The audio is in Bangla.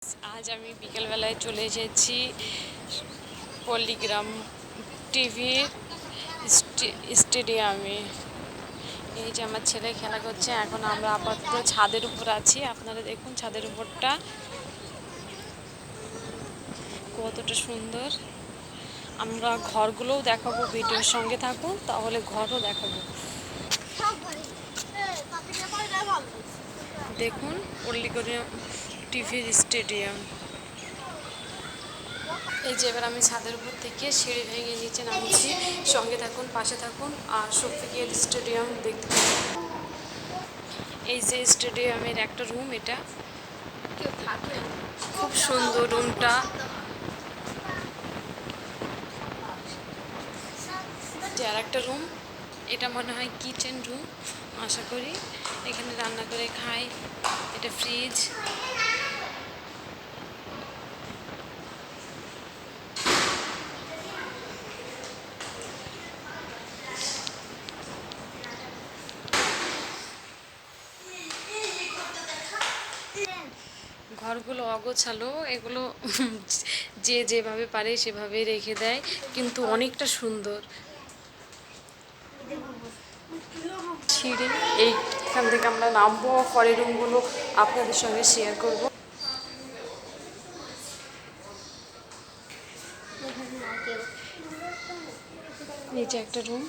আজ আমি বিকেলবেলায় চলে এসেছি পল্লিগ্রাম টিভি স্টেডিয়ামে। এই যে আমার ছেলে খেলা করছে। এখন আমরা আপাতত ছাদের উপর আছি। আপনারা দেখুন ছাদের উপরটা কতটা সুন্দর। আমরা ঘরগুলোও দেখাবো, ভিডিওর সঙ্গে থাকুন, তাহলে ঘরও দেখাবো। দেখুন পল্লিগ্রাম টিভির স্টেডিয়াম। এই যে এবার আমি ছাদের উপর থেকে সিঁড়ি ভেঙে নিচে নামছি। সঙ্গে থাকুন, পাশে থাকুন আর শক্তিগের স্টেডিয়াম দেখতে পাবেন। এই যে স্টেডিয়ামের একটা রুম, এটা খুব সুন্দর রুমটা। যে আর একটা রুম, এটা মনে হয় কিচেন রুম আশা করি। এখানে রান্না করে খাই। এটা ফ্রিজ। ঘরগুলো অগোছালো, এগুলো যে যেভাবে পারে সেভাবেই রেখে দেয়, কিন্তু অনেকটা সুন্দর। সিঁড়ি, এইখান থেকে আমরা নামবো, পরের রুমগুলো আপনাদের সঙ্গে শেয়ার করব। নিচে একটা রুম।